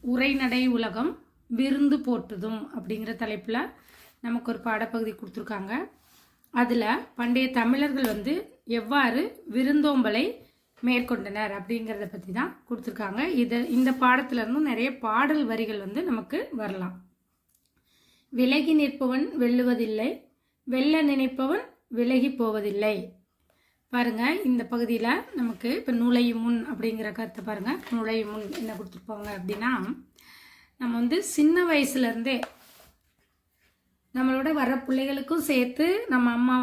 உரைநடை உலகம் விருந்து போற்றுதும் அப்படிங்கிற தலைப்பில் நமக்கு ஒரு பாடப்பகுதி கொடுத்துருக்காங்க. அதில் பண்டைய தமிழர்கள் எவ்வாறு விருந்தோம்பலை மேற்கொண்டனர் அப்படிங்கிறத பற்றி தான் கொடுத்துருக்காங்க. இந்த பாடத்திலிருந்தும் நிறைய பாடல் வரிகள் நமக்கு வரலாம். விலகி நிற்பவன் வெல்லுவதில்லை, வெல்ல நினைப்பவன் விலகி போவதில்லை. பாருங்க, இந்த பகுதியில் நமக்கு இப்போ நுழையும் முன் அப்படிங்கிற கருத்தை பாருங்க. நுழையும் முன் என்ன கொடுத்துருப்பாங்க அப்படின்னா, நம்ம சின்ன வயசுலேருந்தே நம்மளோட வர பிள்ளைகளுக்கும் சேர்த்து நம்ம அம்மா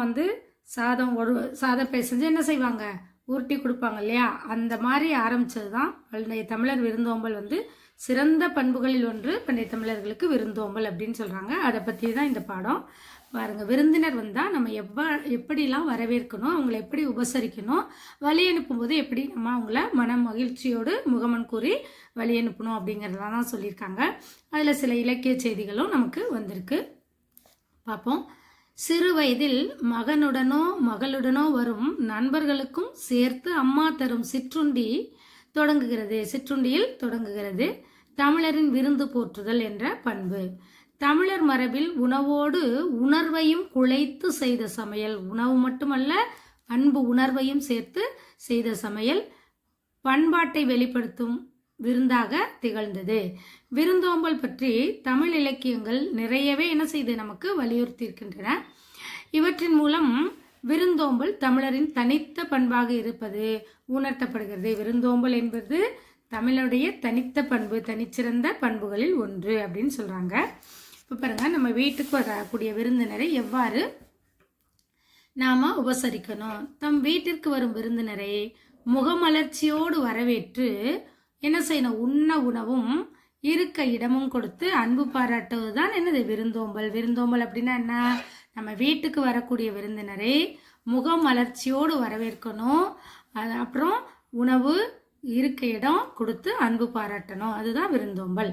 சாதம் பேசஞ்சு என்ன செய்வாங்க, உருட்டி கொடுப்பாங்க இல்லையா? அந்த மாதிரி ஆரம்பித்தது தான் பண்டைய தமிழர் விருந்தோம்பல். சிறந்த பண்புகளில் ஒன்று பண்டைய தமிழர்களுக்கு விருந்தோம்பல் அப்படின்னு சொல்கிறாங்க. அதை பற்றி தான் இந்த பாடம். பாருங்கள், விருந்தினர் வந்தால் நம்ம எப்படிலாம் வரவேற்கணும், அவங்கள எப்படி உபசரிக்கணும், வழி அனுப்பும்போது எப்படி நம்ம அவங்கள மன மகிழ்ச்சியோடு முகமன் கூறி வழி அனுப்பணும் அப்படிங்கிறதெல்லாம் தான் சொல்லியிருக்காங்க. அதில் சில இலக்கிய செய்திகளும் நமக்கு வந்திருக்கு. பார்ப்போம். சிறு வயதில் மகனுடனோ மகளுடனோ வரும் நண்பர்களுக்கும் சேர்த்து அம்மா தரும் சிற்றுண்டியில் தொடங்குகிறது தமிழரின் விருந்து போற்றுதல் என்ற பண்பு. தமிழர் மரபில் உணவோடு உணர்வையும் குழைத்து செய்த சமையல், உணவு மட்டுமல்ல அன்பு உணர்வையும் சேர்த்து செய்த சமையல் பண்பாட்டை வெளிப்படுத்தும் விருந்தாக திகழ்ந்தது. விருந்தோம்பல் பற்றி தமிழ் இலக்கியங்கள் நிறையவே என்ன செய்து நமக்கு வலியுறுத்தி இருக்கின்றன. இவற்றின் மூலம் விருந்தோம்பல் தமிழரின் தனித்த பண்பாக இருப்பது உணர்த்தப்படுகிறது. விருந்தோம்பல் என்பது தமிழுடைய தனித்த பண்பு, தனிச்சிறந்த பண்புகளில் ஒன்று அப்படின்னு சொல்றாங்க. இப்போ பாருங்க, நம்ம வீட்டுக்கு வரக்கூடிய விருந்தினரை எவ்வாறு நாம உபசரிக்கணும். தம் வீட்டிற்கு வரும் விருந்தினரை முகமலர்ச்சியோடு வரவேற்று என்ன செய்யணும், உண்ண உணவும் இருக்க இடமும் கொடுத்து அன்பு பாராட்டுவது தான் என்னது விருந்தோம்பல். விருந்தோம்பல் அப்படின்னா என்ன, நம்ம வீட்டுக்கு வரக்கூடிய விருந்தினரை முகமலர்ச்சியோடு வரவேற்கணும், அப்புறம் உணவு இருக்க இடம் கொடுத்து அன்பு பாராட்டணும், அதுதான் விருந்தோம்பல்.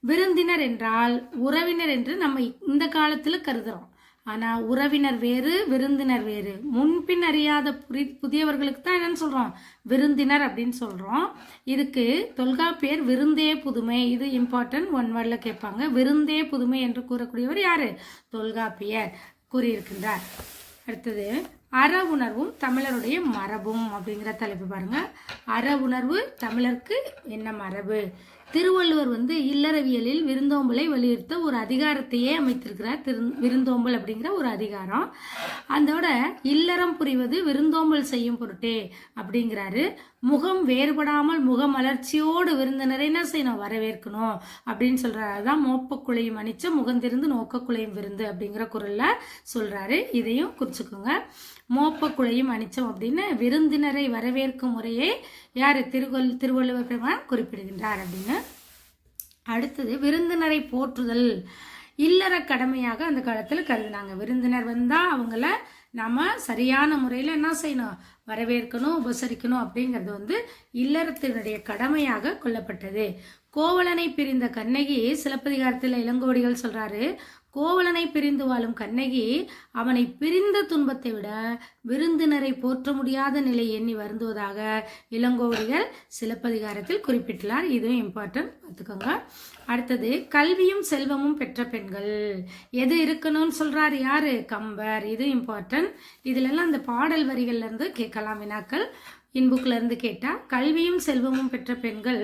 விருந்தினர் என்றால் உறவினர் என்று நம்ம இந்த காலத்தில் கருதுறோம். ஆனால் உறவினர் வேறு, விருந்தினர் வேறு. முன்பின் அறியாத புதியவர்களுக்கு தான் என்னன்னு சொல்கிறோம், விருந்தினர் அப்படின்னு சொல்கிறோம். இதுக்கு தொல்காப்பியர் விருந்தே புதுமை, இது இம்பார்ட்டன்ட், ஒன் வேர்டில் கேட்பாங்க. விருந்தே புதுமை என்று கூறக்கூடியவர் யாரு, தொல்காப்பியர் கூறியிருக்கின்றார். அடுத்தது அற உணர்வும் தமிழருடைய மரபும் அப்படிங்கிற தலைப்பு பாருங்க. அற உணர்வு தமிழருக்கு என்ன மரபு. திருவள்ளுவர் இல்லறவியலில் விருந்தோம்பலை வலியுறுத்த ஒரு அதிகாரத்தையே அமைத்திருக்கிறார். விருந்தோம்பல் அப்படிங்கிற ஒரு அதிகாரம். அதோட இல்லறம் புரிவது விருந்தோம்பல் செய்யும் பொருட்டே அப்படிங்கிறாரு. முகம் வேறுபடாமல் முகமலர்ச்சியோடு விருந்தினரை என்ன செய்யணும், வரவேற்கணும் அப்படின்னு சொல்றாரு. அதான் மோப்பக்குழையும் அணிச்ச முகந்திருந்து நோக்கக்குழையும் விருந்து அப்படிங்கிற குரல்ல சொல்றாரு. இதையும் குறிச்சுக்கோங்க. மோப்பக்குழையும் அணிச்சம் அப்படின்னு விருந்தினரை வரவேற்கும் முறையே யாரு, திருவள்ளுவர் பெருமான் குறிப்பிடுகின்றார் அப்படின்னு. அடுத்தது விருந்தினரை போற்றுதல் இல்லற கடமையாக அந்த காலத்தில் கருதினாங்க. விருந்தினர் வந்தா அவங்கள நாம சரியான முறையில் என்ன செய்யணும், வரவேற்கணும், உபசரிக்கணும் அப்படிங்கிறது இல்லறத்தினுடைய கடமையாக கொள்ளப்பட்டது. கோவலனை பிரிந்த கண்ணகி சிலப்பதிகாரத்தில் இளங்கோவடிகள் சொல்றாரு, கோவலனை பிரிந்து வாழும் கண்ணகி அவனை பிரிந்த துன்பத்தை விட விருந்தினரை போற்ற முடியாத நிலை எண்ணி வருந்துவதாக இளங்கோவடிகள் சிலப்பதிகாரத்தில் குறிப்பிட்டுள்ளார். இதுவும் இம்பார்ட்டன்ட், பார்த்துக்கோங்க. அடுத்தது கல்வியும் செல்வமும் பெற்ற பெண்கள் எது இருக்கணும்னு சொல்றாரு, யாரு, கம்பர். இது இம்பார்ட்டன்ட். இதுலெல்லாம் அந்த பாடல் வரிகள்ல இருந்து கேட்கலாம் வினாக்கள். இன்புக்ல இருந்து கேட்டா, கல்வியும் செல்வமும் பெற்ற பெண்கள்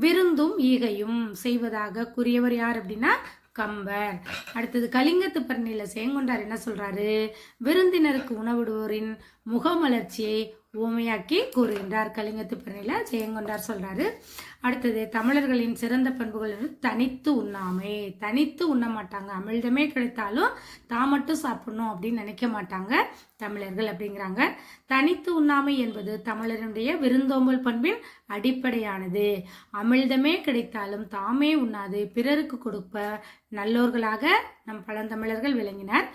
விருந்தும் ஈகையும் செய்வதாக கூறியவர் யார் அப்படின்னா கம்பர். அடுத்தது கலிங்கத்து பரணியில சேங்கொண்டார் என்ன சொல்றாரு, விருந்தினருக்கு உணவிடுவோரின் முகமலர்ச்சியை ஊமையாக்கி கூறுகின்றார். கலிங்கத்து பரணியில சேங்கொண்டார் சொல்றாரு. அடுத்தது தமிழர்களின் சிறந்த பண்புகள் தனித்து உண்ணாமை. தனித்து உண்ண மாட்டாங்க, அமிழ்தமே கிடைத்தாலும் தான் மட்டும் சாப்பிடணும் அப்படின்னு நினைக்க மாட்டாங்க தமிழர்கள் அப்படிங்கிறாங்க. தனித்து உண்ணாமை என்பது தமிழருடைய விருந்தோம்பல் பண்பின் அடிப்படையானது. அமிழ்தமே கிடைத்தாலும் தாமே உண்ணாது பிறருக்கு கொடுப்ப நல்லோர்களாக நம் பழந்தமிழர்கள் விளங்கினர்.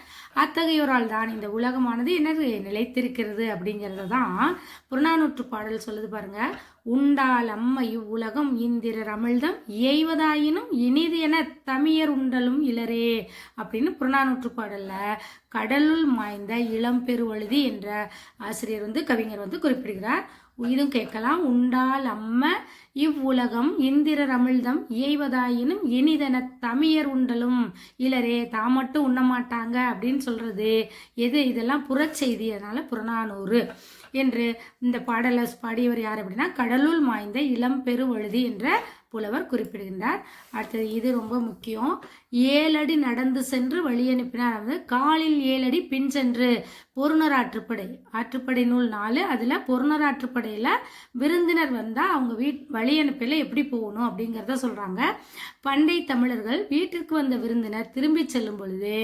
அத்தகையோரால் தான் இந்த உலகமானது என்னது நிலைத்திருக்கிறது அப்படிங்கிறது தான் புறநானூற்று பாடல் சொல்லுது பாருங்க. உண்டால் அம்மை இவ்வுலகம் இந்திரர் அமிழ்தம் இயைவதாயினும் இனிது என தமியர் உண்டலும் இலரே அப்படின்னு புறநானூற்று பாடல்ல கடலுள் மாய்ந்த இளம் பெருவழுதி என்ற ஆசிரியர் கவிஞர் குறிப்பிடுகிறார். இதுவும் கேட்கலாம். உண்டால் அம்ம இவ்வுலகம் இந்திரர் அமிழ்தம் இயைவதாயினும் இனிதன தமியர் உண்டலும் இலரே, தான் மட்டும் உண்ண மாட்டாங்க அப்படின்னு சொல்றது எது? இதெல்லாம் புறச்செய்தி, அதனால புறநானூறு என்று இந்த பாடலை பாடியவர் யார் அப்படின்னா கடலுள் மாய்ந்த இளம் பெருவழுதி என்ற புலவர் குறிப்பிடுகின்றார். அடுத்தது இது ரொம்ப முக்கியம். 7 அடி நடந்து சென்று வழி அனுப்பினார். வந்து காலில் 7 அடி பின் சென்று பொருணர் ஆற்றுப்படை, ஆற்றுப்படை நூல் 4, அதில் பொருணர் ஆற்றுப்படையில் விருந்தினர் வந்தால் அவங்க வழி அனுப்பல எப்படி போகணும் அப்படிங்கிறத சொல்கிறாங்க. பண்டை தமிழர்கள் வீட்டிற்கு வந்த விருந்தினர் திரும்பி செல்லும் பொழுது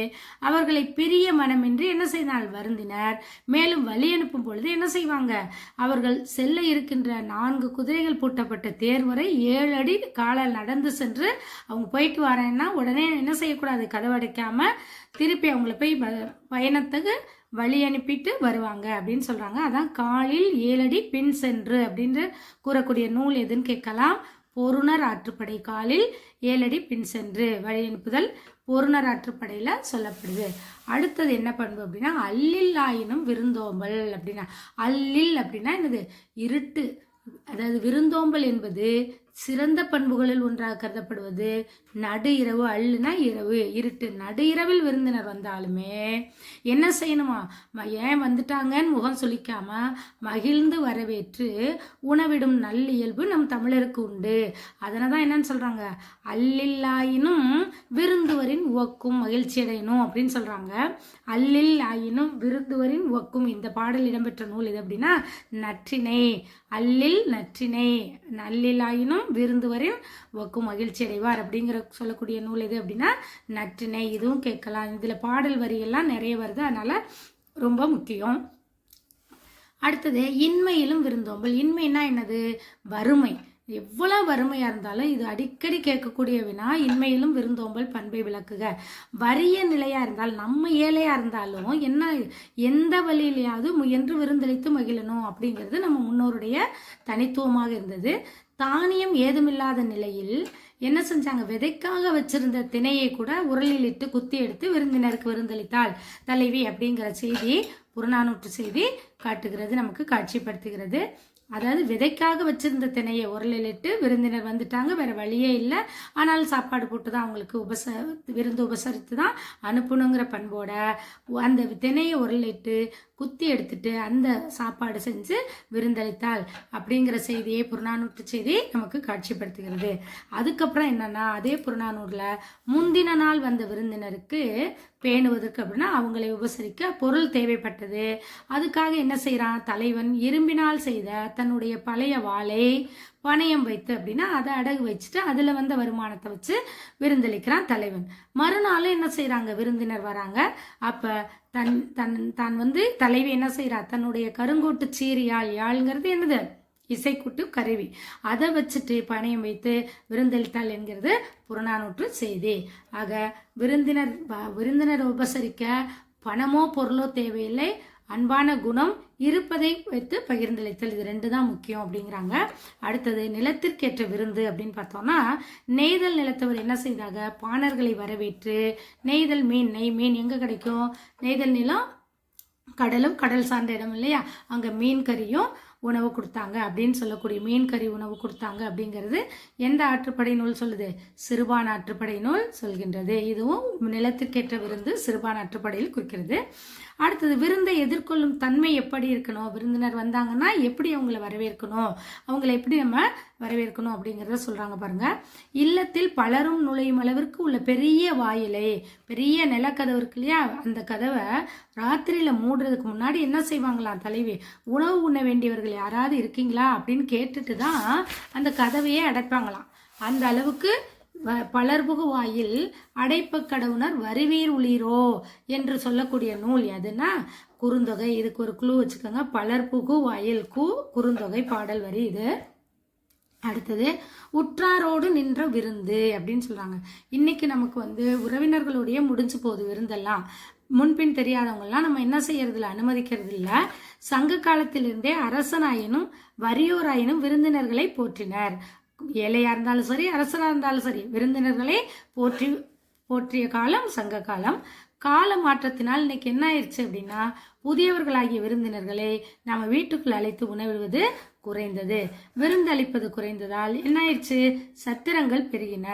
அவர்களை பிரிய மனமின்றி என்ன செய்தால் வருந்தினர். மேலும் வழி அனுப்பும் பொழுது என்ன செய்வாங்க? அவர்கள் செல்ல இருக்கின்ற 4 குதிரைகள் பூட்டப்பட்ட தேர் வரை 7 அடி காலால் நடந்து சென்று அவங்க போயிட்டு வரேன்னா உடனே என்ன செய்யக்கூடாது? கதவடைக்காம திருப்பி அவங்கள போய் பயணத்துக்கு வழி அனுப்பிட்டு வருவாங்க அப்படின்னு சொல்றாங்க. அதான் காலில் 7 அடி பின் சென்று அப்படின்னு கூறக்கூடிய நூல் எதுன்னு கேட்கலாம். பொருணர் ஆற்றுப்படை. காலில் 7 அடி பின் சென்று வழி அனுப்புதல் பொருணர் ஆற்றுப்படையில சொல்லப்படுது. அடுத்தது என்ன பண்பு அப்படின்னா அல்லில் ஆயினும் விருந்தோம்பல் அப்படின்னா, அல்லில் அப்படின்னா என்னது? இருட்டு. அதாவது விருந்தோம்பல் என்பது சிறந்த பண்புகளில் ஒன்றாக கருதப்படுவது. நடு இரவு, அள்ளுனா இரவு, இருட்டு, நடு இரவில் விருந்தினர் வந்தாலுமே என்ன செய்யணுமா? ஏன் வந்துட்டாங்கன்னு முகம் சொல்லிக்காம மகிழ்ந்து வரவேற்று உணவிடும் நல்லியல்பு நம் தமிழருக்கு உண்டு. அதனால தான் என்னன்னு சொல்றாங்க? அல்லில்லாயினும் விருந்துவரின் உவக்கும் மகிழ்ச்சி அடையணும் அப்படின்னு சொல்றாங்க. அல்லில் ஆயினும் விருந்துவரின் உவக்கும். இந்த பாடல் இடம்பெற்ற நூல் எது அப்படின்னா நற்றிணை. அல்லில் நற்றிணை. நல்லில் ஆயினும் விருந்துவரின் உவக்கும் மகிழ்ச்சி அடைவார் அப்படிங்கிற சொல்லக்கூடிய நூல் எது அப்படின்னா நற்றிணை. இதுவும் கேட்கலாம். இதுல பாடல் வரியெல்லாம் நிறைய வருது, அதனால ரொம்ப முக்கியம். அடுத்தது இன்மையிலும் விருந்தோம்பல். இன்மைனா என்னது? வறுமை. எவ்வளவு வறுமையா இருந்தாலும் இது அடிக்கடி கேட்கக்கூடிய வினா. இன்மையிலும் விருந்தோம்பல் பண்பை விளக்குக. வறிய நிலையா இருந்தால், நம்ம ஏழையா இருந்தாலும் என்ன எந்த வழியிலையாவது முயன்று விருந்தளித்து மகிழணும் அப்படிங்கிறது நம்ம முன்னோருடைய தனித்துவமாக இருந்தது. தானியம் ஏதுமில்லாத நிலையில் என்ன செஞ்சாங்க? விதைக்காக வச்சிருந்த திணையை கூட உரலில் இட்டு குத்தி எடுத்து விருந்தினருக்கு விருந்தளித்தாள் தலைவி அப்படிங்கிற செய்தி புறநானூற்று செய்தி காட்டுகிறது, நமக்கு காட்சிப்படுத்துகிறது. அதாவது விதைக்காக வச்சிருந்த திணையை உரலிட்டு விருந்தினர் வந்துட்டாங்க, வேற வழியே இல்லை, ஆனால் சாப்பாடு போட்டு தான் அவங்களுக்கு விருந்து உபசரித்து தான் அனுப்பணுங்கிற பண்போட அந்த திணையை உரலிட்டு குத்தி எடுத்துட்டு அந்த சாப்பாடு செஞ்சு விருந்தளித்தாள் அப்படிங்கிற செய்தியை புறநானூற்று செய்தி நமக்கு காட்சிப்படுத்துகிறது. அதுக்கப்புறம் என்னன்னா, அதே புறநானூறுல முந்தின நாள் வந்த விருந்தினருக்கு பேணுவதற்கு அப்படின்னா அவங்களை உபசரிக்க பொருள் தேவைப்பட்டது. அதுக்காக என்ன செய்யறான்? தலைவன் இரும்பினால் செய்த தன்னுடைய பழைய வாளை பணயம் வைத்து அப்படின்னா அதை அடகு வச்சுட்டு அதுல வந்த வருமானத்தை வச்சு விருந்தளிக்கிறான் தலைவன். மறுநாள் என்ன செய்யறாங்க? விருந்தினர் வராங்க. அப்ப தான் வந்து தலைவி என்ன செய்யறா? தன்னுடைய கருங்கோட்டு சீரியால், யாழ்ங்கிறது என்னது? இசைக்கூட்டு கருவி, அதை வச்சுட்டு பணயம் வைத்து விருந்தளித்தாள் என்கிறது புறநானூற்று செய்தி. ஆக விருந்தினர் உபசரிக்க பணமோ பொருளோ தேவையில்லை, அன்பான குணம் இருப்பதை வைத்து பகிர்ந்தளித்தல், இது 2 தான் முக்கியம் அப்படிங்கிறாங்க. அடுத்தது நிலத்திற்கேற்ற விருந்து அப்படின்னு பார்த்தோம்னா, நெய்தல் நிலத்தவர் என்ன செய்தாங்க? பாணர்களை வரவேற்று நெய்தல் மீன், நெய் மீன் எங்க கிடைக்கும்? நெய்தல் நிலம் கடலும் கடல் சார்ந்த இடம் இல்லையா, அங்க மீன் கறியும் உணவு கொடுத்தாங்க அப்படின்னு சொல்லக்கூடிய மீன் கறி உணவு கொடுத்தாங்க அப்படிங்கிறது எந்த ஆற்றுப்படை நூல் சொல்லுது? சிறுபான் ஆற்றுப்படை நூல் சொல்கின்றது. இதுவும் நிலத்திற்கேற்ற விருந்து சிறுபான் ஆற்றுப்படையில் குறிக்கிறது. அடுத்தது விருந்தை எதிர்கொள்ளும் தன்மை எப்படி இருக்கணும்? விருந்தினர் வந்தாங்கன்னா எப்படி அவங்களை வரவேற்கணும், அவங்களை எப்படி நம்ம வரவேற்கணும் அப்படிங்கிறத சொல்றாங்க பாருங்க. இல்லத்தில் பலரும் நுழையும் அளவிற்கு உள்ள பெரிய வாயிலை, பெரிய நிலக்கதவு இருக்கு இல்லையா, அந்த கதவை ராத்திரியில மூடுறதுக்கு முன்னாடி என்ன செய்வாங்களாம்? தலைவி உணவு உண்ண வேண்டியவர்கள் யாராவது இருக்கீங்களா அப்படின்னு கேட்டுட்டு தான் அந்த கதவையே அடைப்பாங்களாம். அந்த அளவுக்கு பலர்புகு வாயில் அடைப்ப கடவுணர் வருவீர் உள்ளீரோ என்று சொல்லக்கூடிய நூல் எதுனா குறுந்தொகை. இதுக்கு ஒரு குழு வச்சுக்கோங்க. பலர்புகு வாயில் குறுந்தொகை பாடல் வரி இது. அடுத்தது உற்றாரோடு நின்ற விருந்து அப்படின்னு சொல்றாங்க. இன்னைக்கு நமக்கு வந்து உறவினர்களுடைய முடிஞ்சு போகுது விருந்தெல்லாம். முன்பின் தெரியாதவங்கெல்லாம் நம்ம என்ன செய்யறதில்ல, அனுமதிக்கிறது இல்லை. சங்க காலத்திலிருந்தே அரசனாயினும் வறியோராயினும் விருந்தினர்களை போற்றினர். ஏழையா இருந்தாலும் சரி, அரசனா இருந்தாலும் சரி, விருந்தினர்களை போற்றிய காலம் சங்க காலம். கால மாற்றத்தினால் இன்னைக்கு என்ன ஆயிடுச்சு அப்படின்னா புதியவர்களாகிய விருந்தினர்களை நம்ம வீட்டுக்குள் அழைத்து உணவிடுவது குறைந்தது. விருந்தளிப்பது குறைந்ததால் என்ன ஆயிடுச்சு, சத்திரங்கள் பெருகின.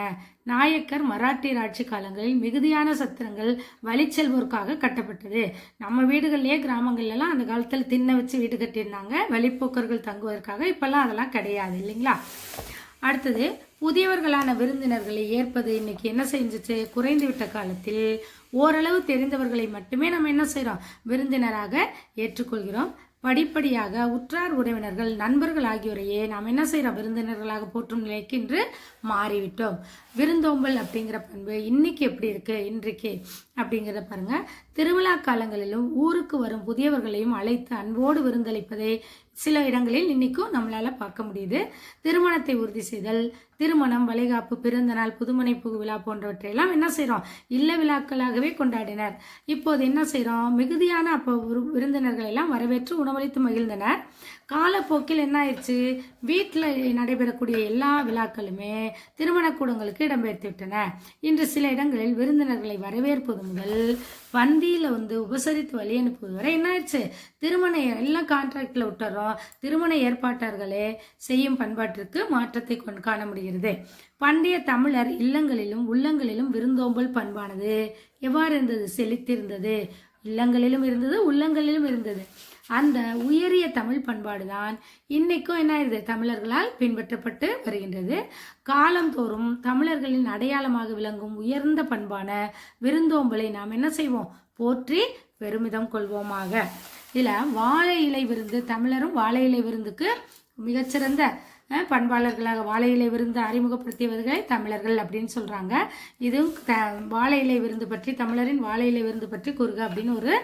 நாயக்கர் மராட்டியர் ஆட்சி காலங்களில் மிகுதியான சத்திரங்கள் வழிச்செல்வோருக்காக கட்டப்பட்டது. நம்ம வீடுகள்லயே கிராமங்கள்ல எல்லாம் அந்த காலத்தில் திண்ணை வச்சு வீடு கட்டியிருந்தாங்க வழிப்போக்கர்கள் தங்குவதற்காக. இப்பெல்லாம் அதெல்லாம் கிடையாது இல்லைங்களா. அடுத்தது புதியவர்களான விருந்தினர்களை ஏற்பது இன்னைக்கு என்ன செஞ்சிச்சு, குறைந்து விட்ட காலத்தில் ஓரளவு தெரிந்தவர்களை மட்டுமே நம்ம என்ன செய்யறோம், விருந்தினராக ஏற்றுக்கொள்கிறோம். படிப்படியாக உற்றார் உறவினர்கள் நண்பர்கள் ஆகியோரையே நாம் என்ன செய்யறோம், விருந்தினர்களாக போற்றும் நிலைக்கு இன்று மாறிவிட்டோம். விருந்தோம்பல் அப்படிங்கிற பண்பு இன்னைக்கு எப்படி இருக்கு இன்றைக்கு அப்படிங்கிறத பாருங்க. திருவிழா காலங்களிலும் ஊருக்கு வரும் புதியவர்களையும் அழைத்து அன்போடு விருந்தளிப்பதை சில இடங்களில் இன்னைக்கும் நம்மளால பார்க்க முடியுது. திருமணத்தை உறுதி செய்தல், திருமணம், வளைகாப்பு, பிறந்தநாள், புதுமனை புகு விழா போன்றவற்றையெல்லாம் என்ன செய்யறோம், இல்ல விழாக்களாகவே கொண்டாடினர். இப்போது என்ன செய்யறோம், மிகுதியான அப்போ விருந்தினர்கள் எல்லாம் வரவேற்று உணவளித்து மகிழ்ந்தனர். காலப்போக்கில் என்ன ஆயிடுச்சு, வீட்டில் நடைபெறக்கூடிய எல்லா விழாக்களுமே திருமண கூடங்களுக்கு இடம்பெயர்த்து விட்டன. இன்று சில இடங்களில் விருந்தினர்களை வரவேற்பது முதல் பந்தியில உபசரித்து வழி அனுப்புவது வரை என்ன ஆயிடுச்சு, திருமண எல்லாம் கான்ட்ராக்ட்ல விட்டுறோம். திருமண ஏற்பாட்டாளர்களே செய்யும் பண்பாட்டிற்கு மாற்றத்தை காண முடிகிறது. பண்டைய தமிழர் இல்லங்களிலும் உள்ளங்களிலும் விருந்தோம்பல் பண்பானது எவ்வாறு இருந்தது, செழித்திருந்தது. இல்லங்களிலும் இருந்தது, உள்ளங்களிலும் இருந்தது. அந்த உயரிய தமிழ் பண்பாடுதான் இன்னைக்கும் என்ன ஆயிருது, தமிழர்களால் பின்பற்றப்பட்டு வருகின்றது. காலந்தோறும் தமிழர்களின் அடையாளமாக விளங்கும் உயர்ந்த பண்பான விருந்தோம்பலை நாம் என்ன செய்வோம், போற்றி பெருமிதம் கொள்வோமாக. இதுல வாழை இலை விருந்து, தமிழரும் வாழை இலை விருந்துக்கு மிகச்சிறந்த பண்பாளர்களாக வாழை இலை விருந்து அறிமுகப்படுத்தியவர்களை தமிழர்கள் அப்படின்னு சொல்றாங்க. இதுவும் வாழை இலை விருந்து பற்றி, தமிழரின் வாழை இலை விருந்து பற்றி கூறுக அப்படின்னு ஒரு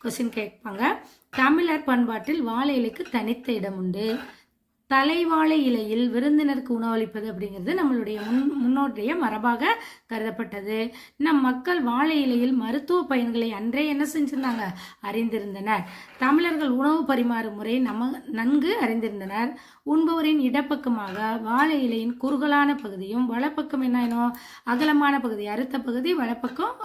கொஸ்டின் கேட்பாங்க. தமிழர் பண்பாட்டில் வாழை இலைக்கு தனித்த இடம் உண்டு. தலைவாழை இலையில் விருந்தினருக்கு உணவளிப்பது அப்படிங்கிறது நம்மளுடைய முன்னோடைய மரபாக கருதப்பட்டது. நம் மக்கள் வாழை இலையில் மருத்துவ பயன்களை அன்றே என்ன செஞ்சிருந்தாங்க, அறிந்திருந்தனர். தமிழர்கள் உணவு பரிமாறும் முறை நன்கு அறிந்திருந்தனர். உண்பவரின் இடப்பக்கமாக வாழை இலையின் குறுகலான பகுதியும் வலப்பக்கம் என்ன அகலமான பகுதி, அறுத்த பகுதி வலப்பக்கம்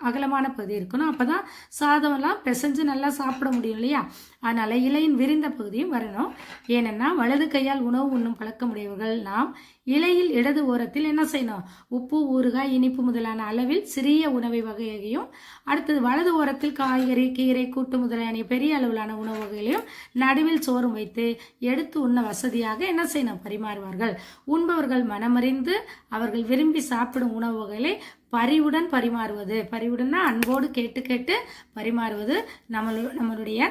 அகலமான பகுதி இருக்கணும். அப்பதான் சாதம் எல்லாம் பிசைஞ்சு நல்லா சாப்பிட முடியும் இல்லையா. அதனால இலையின் விரிந்த பகுதியும் வரணும். ஏனென்னா வலது கையால் உணவு உண்ணும் பழக்கமுடையவர்கள் நாம் இலையில் இடது ஓரத்தில் என்ன செய்யணும், உப்பு, ஊறுகாய், இனிப்பு முதலான அளவில் சிறிய உணவை வகையையும், அடுத்தது வலது ஓரத்தில் காய்கறி, கீரை, கூட்டு முதலான பெரிய அளவிலான உணவு வகைகளையும் நடுவில் சோறும் வைத்து எடுத்து உண்ண வசதியாக என்ன செய்யணும், பரிமாறுவார்கள். உண்பவர்கள் மனமறிந்து அவர்கள் விரும்பி சாப்பிடும் உணவு வகைகளை பரிவுடன் பரிமாறுவது, பரிவுடன்னா அன்போடு கேட்டு கேட்டு பரிமாறுவது நம்மளுடைய